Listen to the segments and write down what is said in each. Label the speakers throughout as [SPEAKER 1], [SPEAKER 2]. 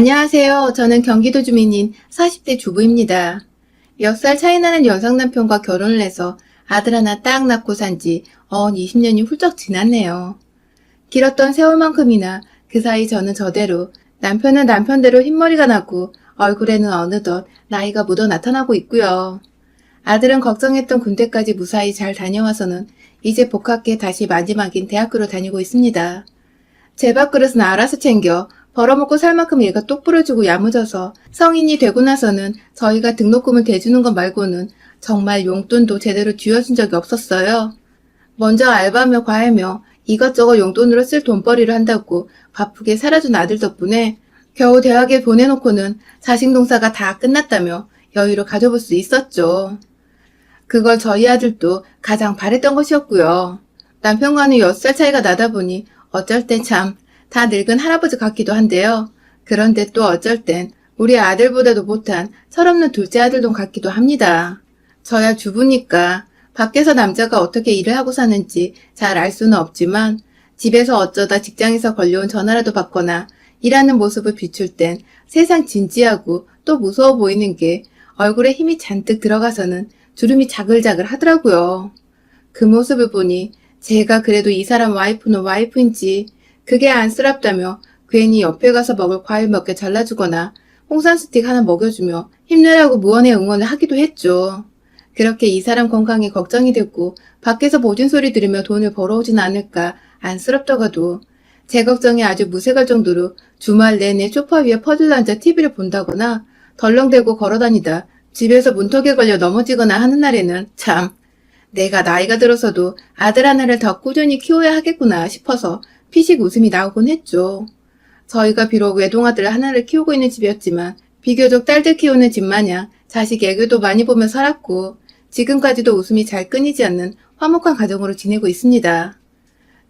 [SPEAKER 1] 안녕하세요. 저는 경기도 주민인 40대 주부입니다. 몇 살 차이 나는 여성 남편과 결혼을 해서 아들 하나 딱 낳고 산지 20년이 훌쩍 지났네요. 길었던 세월만큼이나 그 사이 저는 저대로, 남편은 남편대로 흰머리가 나고 얼굴에는 어느덧 나이가 묻어 나타나고 있고요. 아들은 걱정했던 군대까지 무사히 잘 다녀와서는 이제 복학해 다시 마지막인 대학교로 다니고 있습니다. 제 밥그릇은 알아서 챙겨 벌어먹고 살 만큼 얘가 똑부러지고 야무져서 성인이 되고 나서는 저희가 등록금을 대주는 것 말고는 정말 용돈도 제대로 쥐어준 적이 없었어요. 먼저 알바며 과외며 이것저것 용돈으로 쓸 돈벌이를 한다고 바쁘게 살아준 아들 덕분에 겨우 대학에 보내놓고는 자식 농사가 다 끝났다며 여유를 가져볼 수 있었죠. 그걸 저희 아들도 가장 바랬던 것이었고요. 남편과는 6살 차이가 나다 보니 어쩔 땐 참 다 늙은 할아버지 같기도 한데요. 그런데 또 어쩔 땐 우리 아들보다도 못한 철없는 둘째 아들도 같기도 합니다. 저야 주부니까 밖에서 남자가 어떻게 일을 하고 사는지 잘 알 수는 없지만 집에서 어쩌다 직장에서 걸려온 전화라도 받거나 일하는 모습을 비출 땐 세상 진지하고 또 무서워 보이는 게 얼굴에 힘이 잔뜩 들어가서는 주름이 자글자글 하더라고요. 그 모습을 보니 제가 그래도 이 사람 와이프는 와이프인지 그게 안쓰럽다며 괜히 옆에 가서 먹을 과일 몇 개 잘라주거나 홍삼 스틱 하나 먹여주며 힘내라고 무언의 응원을 하기도 했죠. 그렇게 이 사람 건강에 걱정이 됐고 밖에서 모진 소리 들으며 돈을 벌어오진 않을까 안쓰럽다가도 제 걱정이 아주 무색할 정도로 주말 내내 소파 위에 퍼들러 앉아 TV를 본다거나 덜렁대고 걸어다니다 집에서 문턱에 걸려 넘어지거나 하는 날에는 참 내가 나이가 들어서도 아들 하나를 더 꾸준히 키워야 하겠구나 싶어서 피식 웃음이 나오곤 했죠. 저희가 비록 외동아들 하나를 키우고 있는 집이었지만 비교적 딸들 키우는 집 마냥 자식 애교도 많이 보며 살았고 지금까지도 웃음이 잘 끊이지 않는 화목한 가정으로 지내고 있습니다.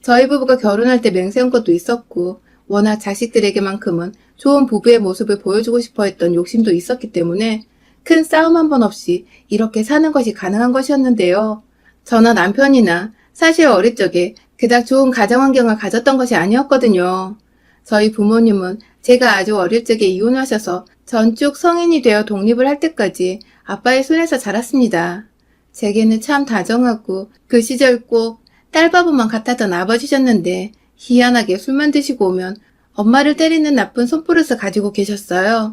[SPEAKER 1] 저희 부부가 결혼할 때 맹세한 것도 있었고 워낙 자식들에게만큼은 좋은 부부의 모습을 보여주고 싶어 했던 욕심도 있었기 때문에 큰 싸움 한 번 없이 이렇게 사는 것이 가능한 것이었는데요. 저나 남편이나 사실 어릴 적에 그닥 좋은 가정 환경을 가졌던 것이 아니었거든요. 저희 부모님은 제가 아주 어릴 적에 이혼하셔서 전쭉 성인이 되어 독립을 할 때까지 아빠의 손에서 자랐습니다. 제게는 참 다정하고 그 시절 꼭 딸바보만 같았던 아버지셨는데 희한하게 술만 드시고 오면 엄마를 때리는 나쁜 손버릇을 가지고 계셨어요.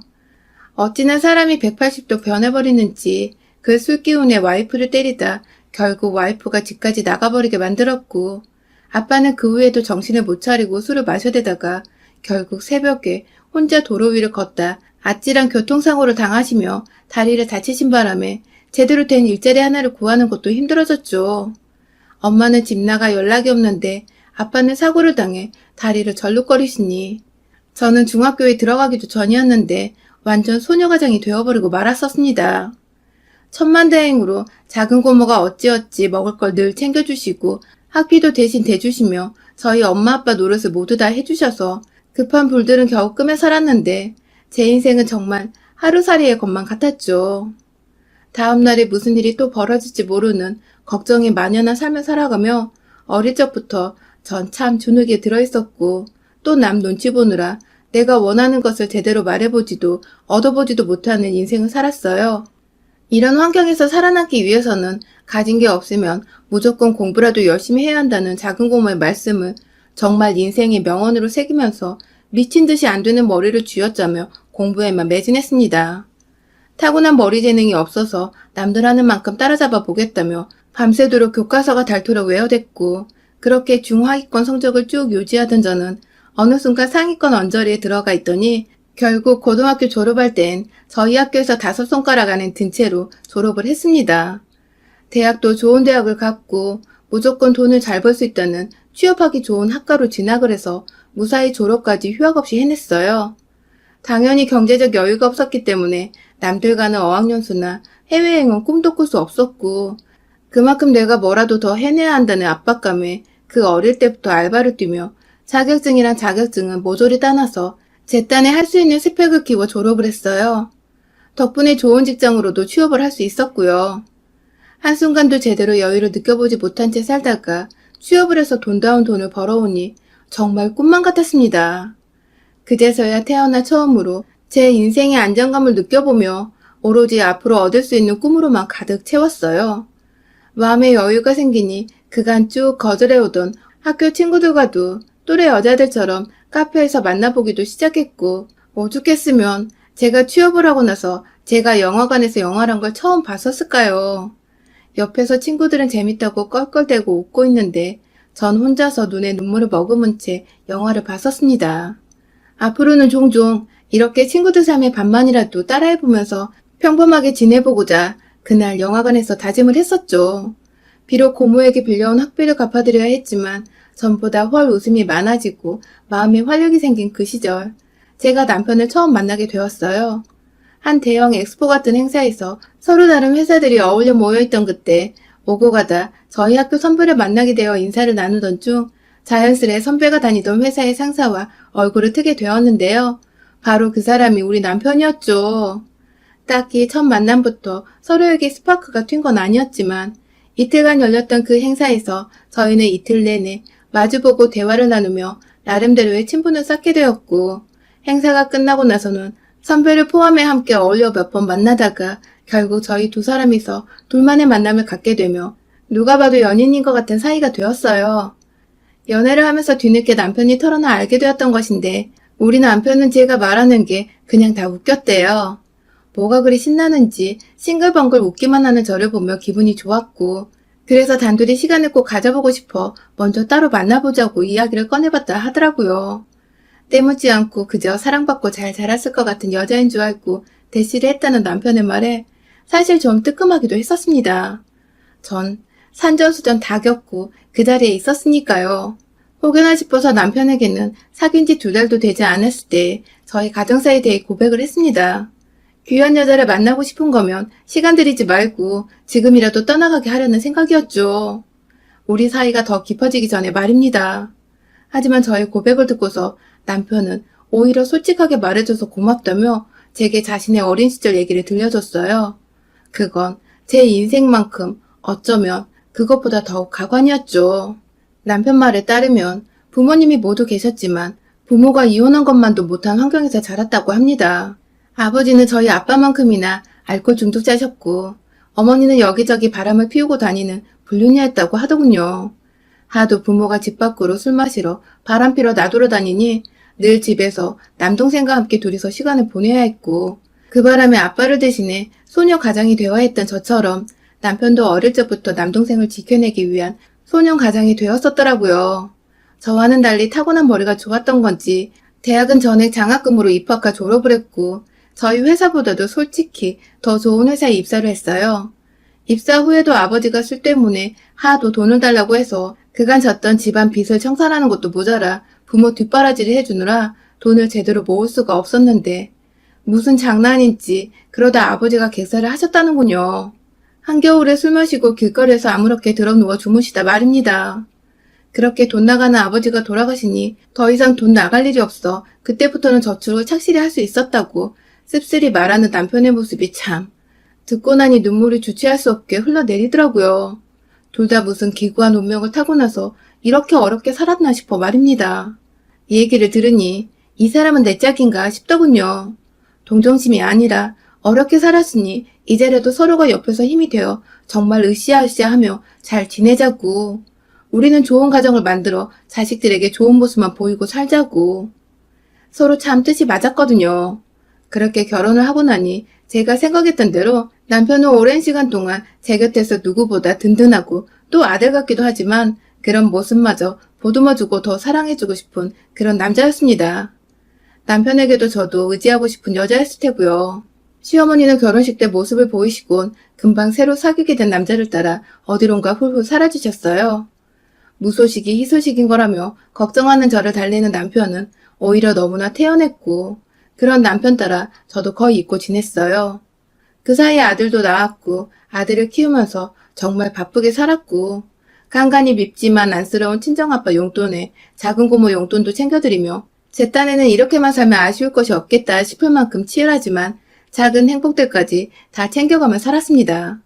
[SPEAKER 1] 어찌나 사람이 180도 변해버리는지 그 술기운에 와이프를 때리다 결국 와이프가 집까지 나가버리게 만들었고 아빠는 그 후에도 정신을 못 차리고 술을 마셔대다가 결국 새벽에 혼자 도로 위를 걷다 아찔한 교통사고를 당하시며 다리를 다치신 바람에 제대로 된 일자리 하나를 구하는 것도 힘들어졌죠. 엄마는 집 나가 연락이 없는데 아빠는 사고를 당해 다리를 절룩거리시니 저는 중학교에 들어가기도 전이었는데 완전 소녀가장이 되어버리고 말았었습니다. 천만다행으로 작은 고모가 어찌어찌 먹을 걸 늘 챙겨주시고 학비도 대신 대주시며 저희 엄마 아빠 노릇을 모두 다 해주셔서 급한 불들은 겨우 끄며 살았는데 제 인생은 정말 하루살이의 것만 같았죠. 다음날에 무슨 일이 또 벌어질지 모르는 걱정이 만연한 삶을 살아가며 어릴 적부터 전 참 주눅에 들어있었고 또 남 눈치 보느라 내가 원하는 것을 제대로 말해보지도 얻어보지도 못하는 인생을 살았어요. 이런 환경에서 살아남기 위해서는 가진 게 없으면 무조건 공부라도 열심히 해야 한다는 작은 고모의 말씀을 정말 인생의 명언으로 새기면서 미친 듯이 안 되는 머리를 쥐어짜며 공부에만 매진했습니다. 타고난 머리 재능이 없어서 남들 하는 만큼 따라잡아 보겠다며 밤새도록 교과서가 닳도록 외워댔고 그렇게 중하위권 성적을 쭉 유지하던 저는 어느 순간 상위권 언저리에 들어가 있더니 결국 고등학교 졸업할 땐 저희 학교에서 5손가락 안에 든 채로 졸업을 했습니다. 대학도 좋은 대학을 갔고 무조건 돈을 잘 벌 수 있다는 취업하기 좋은 학과로 진학을 해서 무사히 졸업까지 휴학 없이 해냈어요. 당연히 경제적 여유가 없었기 때문에 남들 가는 어학연수나 해외여행은 꿈도 꿀 수 없었고 그만큼 내가 뭐라도 더 해내야 한다는 압박감에 그 어릴 때부터 알바를 뛰며 자격증이랑 자격증은 모조리 따놔서 제 딴에 할 수 있는 스펙을 키워 졸업을 했어요. 덕분에 좋은 직장으로도 취업을 할 수 있었고요. 한순간도 제대로 여유를 느껴보지 못한 채 살다가 취업을 해서 돈다운 돈을 벌어오니 정말 꿈만 같았습니다. 그제서야 태어나 처음으로 제 인생의 안정감을 느껴보며 오로지 앞으로 얻을 수 있는 꿈으로만 가득 채웠어요. 마음의 여유가 생기니 그간 쭉 거절해오던 학교 친구들과도 또래 여자들처럼 카페에서 만나보기도 시작했고, 오죽했으면 제가 취업을 하고 나서 제가 영화관에서 영화란 걸 처음 봤었을까요? 옆에서 친구들은 재밌다고 껄껄대고 웃고 있는데 전 혼자서 눈에 눈물을 머금은 채 영화를 봤었습니다. 앞으로는 종종 이렇게 친구들 삶의 반만이라도 따라해보면서 평범하게 지내보고자 그날 영화관에서 다짐을 했었죠. 비록 고모에게 빌려온 학비를 갚아드려야 했지만 전보다 훨 웃음이 많아지고 마음에 활력이 생긴 그 시절, 제가 남편을 처음 만나게 되었어요. 한 대형 엑스포 같은 행사에서 서로 다른 회사들이 어울려 모여있던 그때 오고 가다 저희 학교 선배를 만나게 되어 인사를 나누던 중 자연스레 선배가 다니던 회사의 상사와 얼굴을 트게 되었는데요. 바로 그 사람이 우리 남편이었죠. 딱히 첫 만남부터 서로에게 스파크가 튄 건 아니었지만 이틀간 열렸던 그 행사에서 저희는 이틀 내내 마주보고 대화를 나누며 나름대로의 친분을 쌓게 되었고, 행사가 끝나고 나서는 선배를 포함해 함께 어울려 몇 번 만나다가 결국 저희 두 사람이서 둘만의 만남을 갖게 되며 누가 봐도 연인인 것 같은 사이가 되었어요. 연애를 하면서 뒤늦게 남편이 털어놔 알게 되었던 것인데 우리 남편은 제가 말하는 게 그냥 다 웃겼대요. 뭐가 그리 신나는지 싱글벙글 웃기만 하는 저를 보며 기분이 좋았고, 그래서 단둘이 시간을 꼭 가져보고 싶어 먼저 따로 만나보자고 이야기를 꺼내봤다 하더라고요. 때묻지 않고 그저 사랑받고 잘 자랐을 것 같은 여자인 줄 알고 대시를 했다는 남편의 말에 사실 좀 뜨끔하기도 했었습니다. 전 산전수전 다 겪고 그 자리에 있었으니까요. 혹여나 싶어서 남편에게는 사귄 지 2달도 되지 않았을 때 저희 가정사에 대해 고백을 했습니다. 귀한 여자를 만나고 싶은 거면 시간 들이지 말고 지금이라도 떠나가게 하려는 생각이었죠. 우리 사이가 더 깊어지기 전에 말입니다. 하지만 저의 고백을 듣고서 남편은 오히려 솔직하게 말해줘서 고맙다며 제게 자신의 어린 시절 얘기를 들려줬어요. 그건 제 인생만큼 어쩌면 그것보다 더욱 가관이었죠. 남편 말에 따르면 부모님이 모두 계셨지만 부모가 이혼한 것만도 못한 환경에서 자랐다고 합니다. 아버지는 저희 아빠만큼이나 알코올 중독자셨고 어머니는 여기저기 바람을 피우고 다니는 불륜녀였다고 하더군요. 하도 부모가 집 밖으로 술 마시러 바람 피러 나돌아 다니니 늘 집에서 남동생과 함께 둘이서 시간을 보내야 했고, 그 바람에 아빠를 대신해 소녀 가장이 되어야 했던 저처럼 남편도 어릴 적부터 남동생을 지켜내기 위한 소년 가장이 되었었더라고요. 저와는 달리 타고난 머리가 좋았던 건지 대학은 전액 장학금으로 입학과 졸업을 했고 저희 회사보다도 솔직히 더 좋은 회사에 입사를 했어요. 입사 후에도 아버지가 술 때문에 하도 돈을 달라고 해서 그간 졌던 집안 빚을 청산하는 것도 모자라 부모 뒷바라지를 해주느라 돈을 제대로 모을 수가 없었는데 무슨 장난인지 그러다 아버지가 객사를 하셨다는군요. 한겨울에 술 마시고 길거리에서 아무렇게 드러누워 주무시다 말입니다. 그렇게 돈 나가는 아버지가 돌아가시니 더 이상 돈 나갈 일이 없어 그때부터는 저축을 착실히 할 수 있었다고 씁쓸히 말하는 남편의 모습이 참 듣고 나니 눈물이 주체할 수 없게 흘러내리더라고요. 둘 다 무슨 기구한 운명을 타고 나서 이렇게 어렵게 살았나 싶어 말입니다. 이 얘기를 들으니 이 사람은 내 짝인가 싶더군요. 동정심이 아니라 어렵게 살았으니 이제라도 서로가 옆에서 힘이 되어 정말 으쌰으쌰하며 잘 지내자고. 우리는 좋은 가정을 만들어 자식들에게 좋은 모습만 보이고 살자고. 서로 참 뜻이 맞았거든요. 그렇게 결혼을 하고 나니 제가 생각했던 대로 남편은 오랜 시간 동안 제 곁에서 누구보다 든든하고 또 아들 같기도 하지만 그런 모습마저 보듬어주고 더 사랑해주고 싶은 그런 남자였습니다. 남편에게도 저도 의지하고 싶은 여자였을 테고요. 시어머니는 결혼식 때 모습을 보이시곤 금방 새로 사귀게 된 남자를 따라 어디론가 훌훌 사라지셨어요. 무소식이 희소식인 거라며 걱정하는 저를 달래는 남편은 오히려 너무나 태연했고 그런 남편 따라 저도 거의 잊고 지냈어요. 그 사이에 아들도 낳았고 아들을 키우면서 정말 바쁘게 살았고 간간히 밉지만 안쓰러운 친정아빠 용돈에 작은 고모 용돈도 챙겨드리며 제 딴에는 이렇게만 살면 아쉬울 것이 없겠다 싶을 만큼 치열하지만 작은 행복들까지 다 챙겨가며 살았습니다.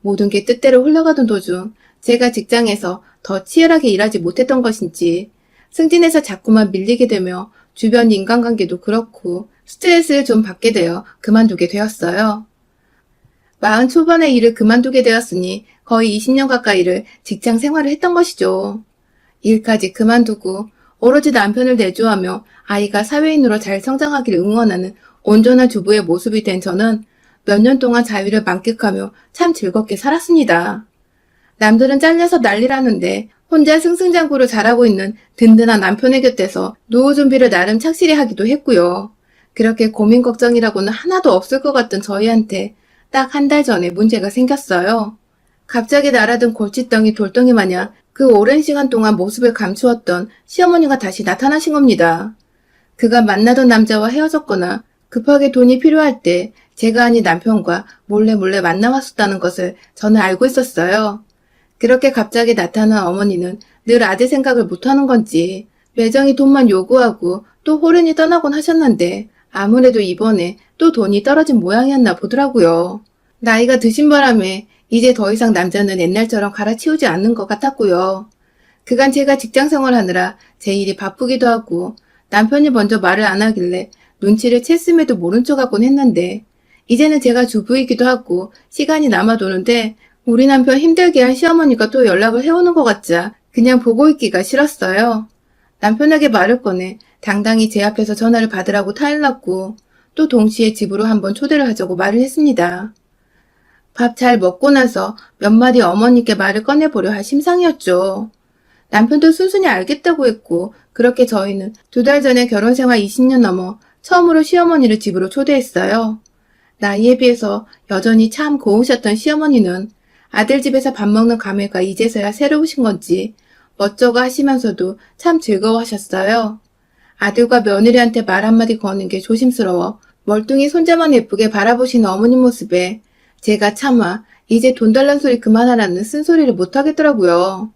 [SPEAKER 1] 모든 게 뜻대로 흘러가던 도중 제가 직장에서 더 치열하게 일하지 못했던 것인지 승진해서 자꾸만 밀리게 되며 주변 인간관계도 그렇고 스트레스를 좀 받게 되어 그만두게 되었어요. 40 초반에 일을 그만두게 되었으니 거의 20년 가까이를 직장 생활을 했던 것이죠. 일까지 그만두고 오로지 남편을 내조하며 아이가 사회인으로 잘 성장하기를 응원하는 온전한 주부의 모습이 된 저는 몇 년 동안 자유를 만끽하며 참 즐겁게 살았습니다. 남들은 잘려서 난리라는데 혼자 승승장구를 잘하고 있는 든든한 남편의 곁에서 노후 준비를 나름 착실히 하기도 했고요. 그렇게 고민 걱정이라고는 하나도 없을 것 같던 저희한테 딱 한 달 전에 문제가 생겼어요. 갑자기 날아든 골칫덩이 돌덩이 마냥 그 오랜 시간 동안 모습을 감추었던 시어머니가 다시 나타나신 겁니다. 그가 만나던 남자와 헤어졌거나 급하게 돈이 필요할 때 제가 아닌 남편과 몰래 만나왔었다는 것을 저는 알고 있었어요. 그렇게 갑자기 나타난 어머니는 늘 아들 생각을 못하는 건지 매정히 돈만 요구하고 또 호련히 떠나곤 하셨는데 아무래도 이번에 또 돈이 떨어진 모양이었나 보더라고요. 나이가 드신 바람에 이제 더 이상 남자는 옛날처럼 갈아치우지 않는 것 같았고요. 그간 제가 직장 생활하느라 제 일이 바쁘기도 하고 남편이 먼저 말을 안 하길래 눈치를 챘음에도 모른 척하곤 했는데 이제는 제가 주부이기도 하고 시간이 남아도는데 우리 남편 힘들게 한 시어머니가 또 연락을 해오는 것 같자 그냥 보고 있기가 싫었어요. 남편에게 말을 꺼내 당당히 제 앞에서 전화를 받으라고 타일렀고 또 동시에 집으로 한번 초대를 하자고 말을 했습니다. 밥 잘 먹고 나서 몇 마디 어머니께 말을 꺼내보려 할 심상이었죠. 남편도 순순히 알겠다고 했고 그렇게 저희는 2달 전에 결혼생활 20년 넘어 처음으로 시어머니를 집으로 초대했어요. 나이에 비해서 여전히 참 고우셨던 시어머니는 아들 집에서 밥 먹는 감회가 이제서야 새로우신 건지 멋쩍어 하시면서도 참 즐거워하셨어요. 아들과 며느리한테 말 한마디 거는 게 조심스러워 멀뚱히 손자만 예쁘게 바라보시는 어머니 모습에 제가 차마 이제 돈 달란 소리 그만하라는 쓴소리를 못하겠더라고요.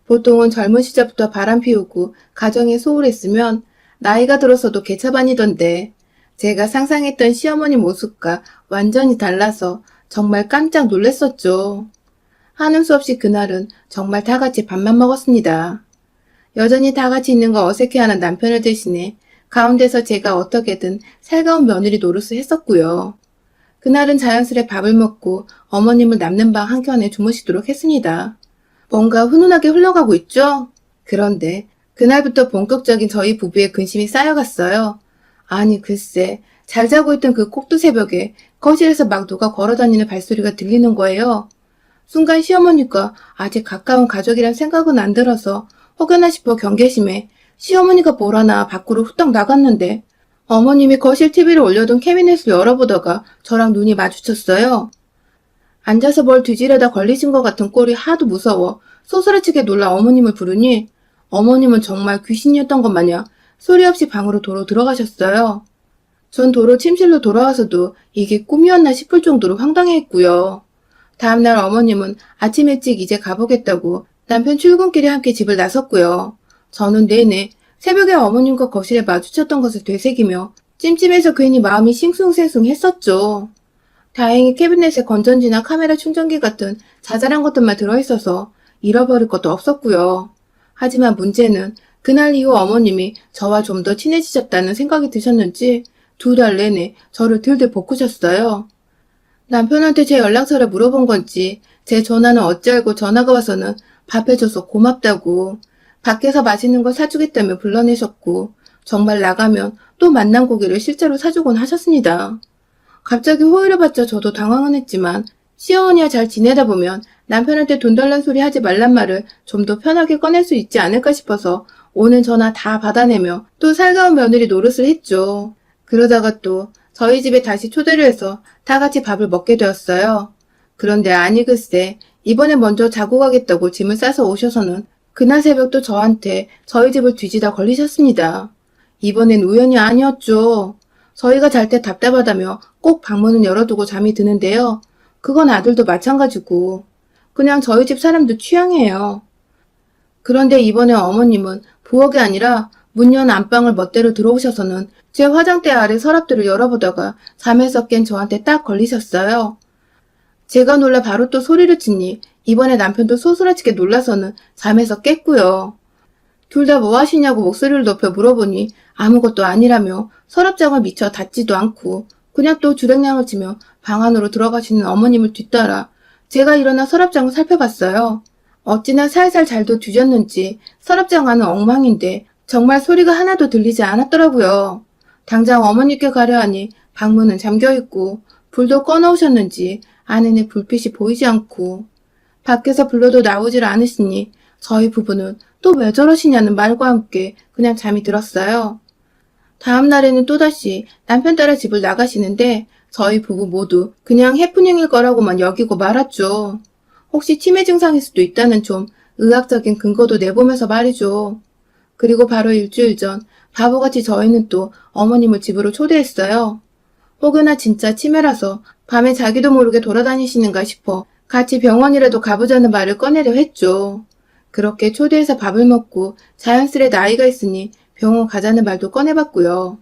[SPEAKER 1] 보통은 젊은 시절부터 바람 피우고 가정에 소홀했으면 나이가 들어서도 개차반이던데 제가 상상했던 시어머니 모습과 완전히 달라서 정말 깜짝 놀랐었죠. 하는 수 없이 그날은 정말 다 같이 밥만 먹었습니다. 여전히 다 같이 있는 거 어색해하는 남편을 대신해 가운데서 제가 어떻게든 살가운 며느리 노릇을 했었고요. 그날은 자연스레 밥을 먹고 어머님을 남는 방 한켠에 주무시도록 했습니다. 뭔가 훈훈하게 흘러가고 있죠? 그런데 그날부터 본격적인 저희 부부의 근심이 쌓여갔어요. 아니 글쎄 잘 자고 있던 그 꼭두 새벽에 거실에서 막 누가 걸어다니는 발소리가 들리는 거예요. 순간 시어머니가 아직 가까운 가족이란 생각은 안 들어서 혹여나 싶어 경계심에 시어머니가 뭐라나 밖으로 후딱 나갔는데 어머님이 거실 TV를 올려둔 캐비넷을 열어보다가 저랑 눈이 마주쳤어요. 앉아서 뭘 뒤지려다 걸리신 것 같은 꼴이 하도 무서워 소스라치게 놀라 어머님을 부르니 어머님은 정말 귀신이었던 것 마냥 소리 없이 방으로 도로 들어가셨어요. 전 도로 침실로 돌아와서도 이게 꿈이었나 싶을 정도로 황당해했고요. 다음날 어머님은 아침 일찍 이제 가보겠다고 남편 출근길에 함께 집을 나섰고요. 저는 내내 새벽에 어머님과 거실에 마주쳤던 것을 되새기며 찜찜해서 괜히 마음이 싱숭생숭했었죠. 다행히 캐비넷에 건전지나 카메라 충전기 같은 자잘한 것들만 들어있어서 잃어버릴 것도 없었고요. 하지만 문제는 그날 이후 어머님이 저와 좀 더 친해지셨다는 생각이 드셨는지 2달 내내 저를 들들 볶으셨어요. 남편한테 제 연락처를 물어본 건지 제 전화는 어찌 알고 전화가 와서는 밥 해줘서 고맙다고 밖에서 맛있는 걸 사주겠다며 불러내셨고 정말 나가면 또 만난 고기를 실제로 사주곤 하셨습니다. 갑자기 호의를 받자 저도 당황은 했지만 시어머니와 잘 지내다 보면 남편한테 돈 달란 소리 하지 말란 말을 좀 더 편하게 꺼낼 수 있지 않을까 싶어서 오는 전화 다 받아내며 또 살가운 며느리 노릇을 했죠. 그러다가 또 저희 집에 다시 초대를 해서 다 같이 밥을 먹게 되었어요. 그런데 아니 글쎄 이번에 먼저 자고 가겠다고 짐을 싸서 오셔서는 그날 새벽도 저한테 저희 집을 뒤지다 걸리셨습니다. 이번엔 우연이 아니었죠. 저희가 잘 때 답답하다며 꼭 방문은 열어두고 잠이 드는데요. 그건 아들도 마찬가지고 그냥 저희 집 사람도 취향이에요. 그런데 이번에 어머님은 부엌이 아니라 문 연 안방을 멋대로 들어오셔서는 제 화장대 아래 서랍들을 열어보다가 잠에서 깬 저한테 딱 걸리셨어요. 제가 놀라 바로 또 소리를 치니 이번에 남편도 소스라치게 놀라서는 잠에서 깼고요. 둘 다 뭐 하시냐고 목소리를 높여 물어보니 아무것도 아니라며 서랍장을 미처 닫지도 않고 그냥 또 주랭랑을 치며 방 안으로 들어가시는 어머님을 뒤따라 제가 일어나 서랍장을 살펴봤어요. 어찌나 살살 잘도 뒤졌는지 서랍장 안은 엉망인데 정말 소리가 하나도 들리지 않았더라고요. 당장 어머니께 가려 하니 방문은 잠겨있고 불도 꺼놓으셨는지 안에는 불빛이 보이지 않고 밖에서 불러도 나오질 않으시니 저희 부부는 또 왜 저러시냐는 말과 함께 그냥 잠이 들었어요. 다음 날에는 또다시 남편 따라 집을 나가시는데 저희 부부 모두 그냥 해프닝일 거라고만 여기고 말았죠. 혹시 치매 증상일 수도 있다는 좀 의학적인 근거도 내보면서 말이죠. 그리고 바로 일주일 전 바보같이 저희는 또 어머님을 집으로 초대했어요. 혹여나 진짜 치매라서 밤에 자기도 모르게 돌아다니시는가 싶어 같이 병원이라도 가보자는 말을 꺼내려 했죠. 그렇게 초대해서 밥을 먹고 자연스레 나이가 있으니 병원 가자는 말도 꺼내봤고요.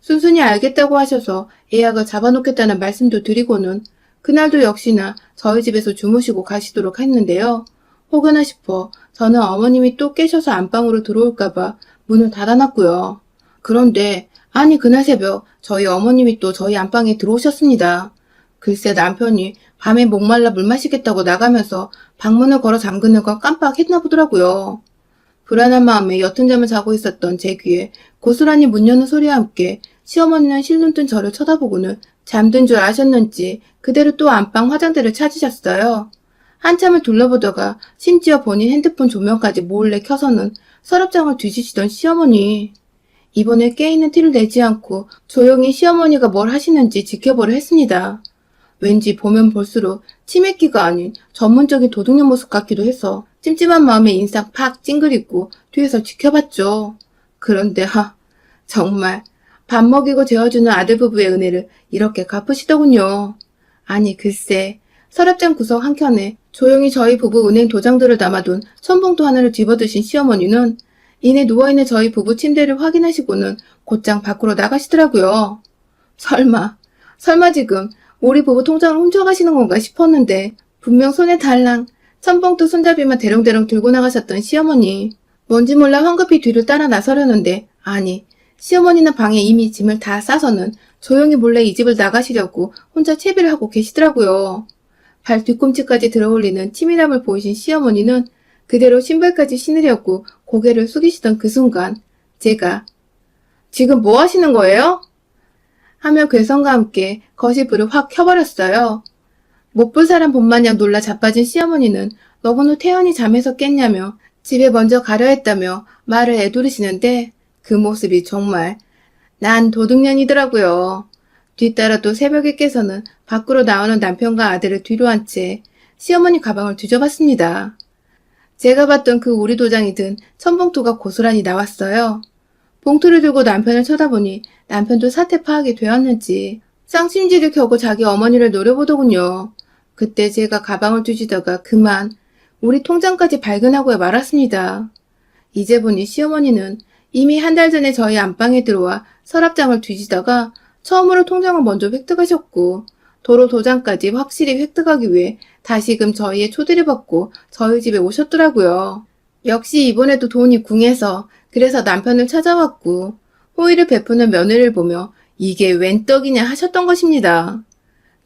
[SPEAKER 1] 순순히 알겠다고 하셔서 예약을 잡아놓겠다는 말씀도 드리고는 그날도 역시나 저희 집에서 주무시고 가시도록 했는데요. 혹여나 싶어 저는 어머님이 또 깨셔서 안방으로 들어올까봐 문을 닫아놨고요. 그런데 아니 그날 새벽 저희 어머님이 또 저희 안방에 들어오셨습니다. 글쎄 남편이 밤에 목말라 물 마시겠다고 나가면서 방문을 걸어 잠그는 건 깜빡했나 보더라고요. 불안한 마음에 옅은 잠을 자고 있었던 제 귀에 고스란히 문 여는 소리와 함께 시어머니는 실눈 뜬 저를 쳐다보고는 잠든 줄 아셨는지 그대로 또 안방 화장대를 찾으셨어요. 한참을 둘러보다가 심지어 본인 핸드폰 조명까지 몰래 켜서는 서랍장을 뒤지시던 시어머니. 이번에 깨있는 티를 내지 않고 조용히 시어머니가 뭘 하시는지 지켜보려 했습니다. 왠지 보면 볼수록 치매기가 아닌 전문적인 도둑년 모습 같기도 해서 찜찜한 마음에 인상 팍 찡그리고 뒤에서 지켜봤죠. 그런데 정말 밥 먹이고 재워주는 아들 부부의 은혜를 이렇게 갚으시더군요. 아니 글쎄 서랍장 구석 한켠에 조용히 저희 부부 은행 도장들을 담아둔 천봉투 하나를 집어드신 시어머니는 이내 누워있는 저희 부부 침대를 확인하시고는 곧장 밖으로 나가시더라고요. 설마 지금 우리 부부 통장을 훔쳐가시는 건가 싶었는데 분명 손에 달랑 천봉투 손잡이만 대롱대롱 들고 나가셨던 시어머니. 뭔지 몰라 황급히 뒤를 따라 나서려는데 아니 시어머니는 방에 이미 짐을 다 싸서는 조용히 몰래 이 집을 나가시려고 혼자 채비를 하고 계시더라고요. 발 뒤꿈치까지 들어올리는 치밀함을 보이신 시어머니는 그대로 신발까지 신으려고 고개를 숙이시던 그 순간 제가 지금 뭐 하시는 거예요? 하며 괴성과 함께 거실 불을 확 켜버렸어요. 못 볼 사람 본 마냥 놀라 자빠진 시어머니는 너무 태연히 잠에서 깼냐며 집에 먼저 가려 했다며 말을 애두르시는데 그 모습이 정말 난 도둑년이더라고요. 뒤따라 또 새벽에 깨서는 밖으로 나오는 남편과 아들을 뒤로 한 채 시어머니 가방을 뒤져봤습니다. 제가 봤던 그 우리 도장이 든 천봉투가 고스란히 나왔어요. 봉투를 들고 남편을 쳐다보니 남편도 사태 파악이 되었는지 쌍심지를 켜고 자기 어머니를 노려보더군요. 그때 제가 가방을 뒤지다가 그만 우리 통장까지 발견하고 말았습니다. 이제 보니 시어머니는 이미 한 달 전에 저희 안방에 들어와 서랍장을 뒤지다가 처음으로 통장을 먼저 획득하셨고 도로 도장까지 확실히 획득하기 위해 다시금 저희의 초대를 받고 저희 집에 오셨더라고요. 역시 이번에도 돈이 궁해서 그래서 남편을 찾아왔고 호의를 베푸는 며느리를 보며 이게 웬 떡이냐 하셨던 것입니다.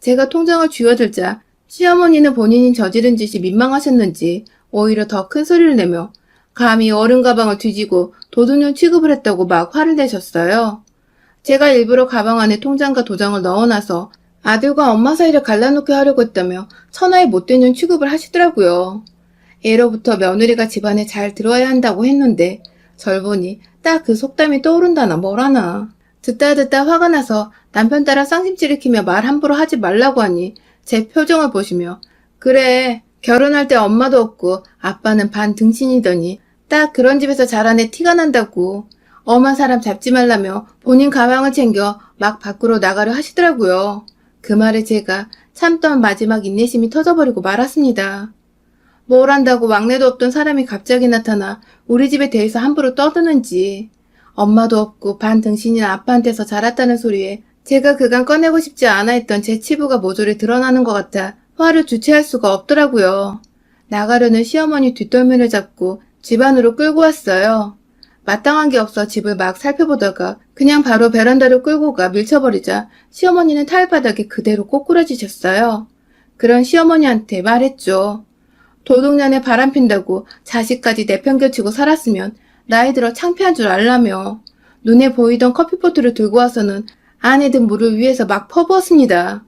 [SPEAKER 1] 제가 통장을 쥐어들자 시어머니는 본인이 저지른 짓이 민망하셨는지 오히려 더 큰 소리를 내며 감히 어른 가방을 뒤지고 도둑년 취급을 했다고 막 화를 내셨어요. 제가 일부러 가방 안에 통장과 도장을 넣어놔서 아들과 엄마 사이를 갈라놓게 하려고 했다며 천하의 못된 년 취급을 하시더라고요. 예로부터 며느리가 집안에 잘 들어야 한다고 했는데 절 보니 딱 그 속담이 떠오른다나 뭐라나. 듣다 화가 나서 남편 따라 쌍심지를 키며 말 함부로 하지 말라고 하니 제 표정을 보시며 그래 결혼할 때 엄마도 없고 아빠는 반 등신이더니 딱 그런 집에서 자란 애 티가 난다고 엄한 사람 잡지 말라며 본인 가방을 챙겨 막 밖으로 나가려 하시더라고요. 그 말에 제가 참던 마지막 인내심이 터져버리고 말았습니다. 뭘 한다고 왕래도 없던 사람이 갑자기 나타나 우리 집에 대해서 함부로 떠드는지. 엄마도 없고 반 등신인 아빠한테서 자랐다는 소리에 제가 그간 꺼내고 싶지 않아 했던 제 치부가 모조리 드러나는 것 같아 화를 주체할 수가 없더라고요. 나가려는 시어머니 뒷덜미를 잡고 집 안으로 끌고 왔어요. 마땅한 게 없어 집을 막 살펴보다가 그냥 바로 베란다로 끌고 가 밀쳐버리자 시어머니는 타일바닥에 그대로 꼬꾸라지셨어요. 그런 시어머니한테 말했죠. 도둑년에 바람핀다고 자식까지 내팽겨치고 살았으면 나이 들어 창피한 줄 알라며 눈에 보이던 커피포트를 들고 와서는 안에 든 물을 위에서 막 퍼부었습니다.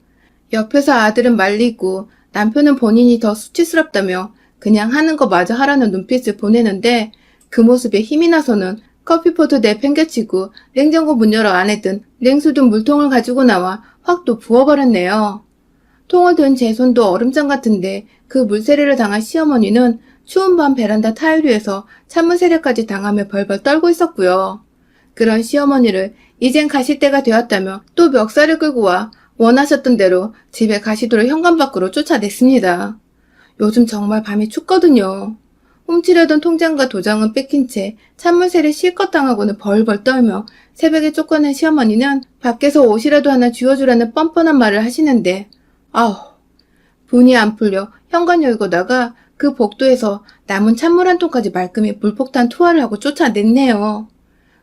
[SPEAKER 1] 옆에서 아들은 말리고 남편은 본인이 더 수치스럽다며 그냥 하는 거 마저 하라는 눈빛을 보내는데 그 모습에 힘이 나서는 커피포트 내팽개치고 냉장고 문 열어 안에 든 냉수 든 물통을 가지고 나와 확 또 부어버렸네요. 통을 든 제 손도 얼음장 같은데 그 물세례를 당한 시어머니는 추운 밤 베란다 타일 위에서 찬물 세례까지 당하며 벌벌 떨고 있었고요. 그런 시어머니를 이젠 가실 때가 되었다며 또 멱살을 끌고 와 원하셨던 대로 집에 가시도록 현관 밖으로 쫓아냈습니다. 요즘 정말 밤이 춥거든요. 훔치려던 통장과 도장은 뺏긴 채 찬물세례 실컷 당하고는 벌벌 떨며 새벽에 쫓겨난 시어머니는 밖에서 옷이라도 하나 쥐어주라는 뻔뻔한 말을 하시는데 아우 분이 안 풀려 현관 열고 나가 그 복도에서 남은 찬물 한 통까지 말끔히 물폭탄 투하를 하고 쫓아냈네요.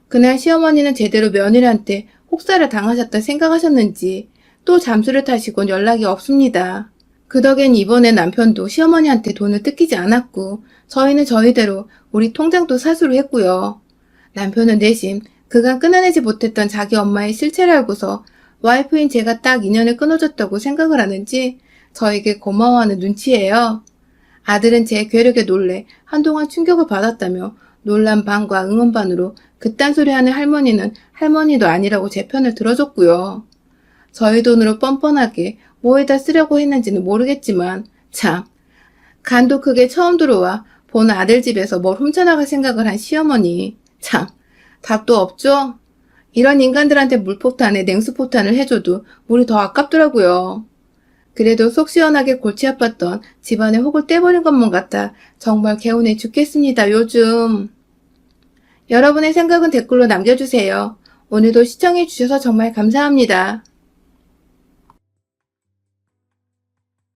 [SPEAKER 1] 그날 시어머니는 제대로 며느리한테 혹사를 당하셨다 생각하셨는지 또 잠수를 타시곤 연락이 없습니다. 그 덕엔 이번에 남편도 시어머니한테 돈을 뜯기지 않았고 저희는 저희대로 우리 통장도 사수를 했고요. 남편은 내심 그간 끊어내지 못했던 자기 엄마의 실체를 알고서 와이프인 제가 딱 인연을 끊어줬다고 생각을 하는지 저에게 고마워하는 눈치예요. 아들은 제 괴력에 놀래 한동안 충격을 받았다며 놀란 반과 응원 반으로 그딴 소리 하는 할머니는 할머니도 아니라고 제 편을 들어줬고요. 저희 돈으로 뻔뻔하게 뭐에다 쓰려고 했는지는 모르겠지만 참 간도 크게 처음 들어와 본 아들 집에서 뭘 훔쳐나갈 생각을 한 시어머니 참 답도 없죠? 이런 인간들한테 물폭탄에 냉수폭탄을 해줘도 우리 더 아깝더라고요. 그래도 속 시원하게 골치 아팠던 집안의 혹을 떼버린 것만 같아 정말 개운해 죽겠습니다, 요즘. 여러분의 생각은 댓글로 남겨주세요. 오늘도 시청해주셔서 정말 감사합니다.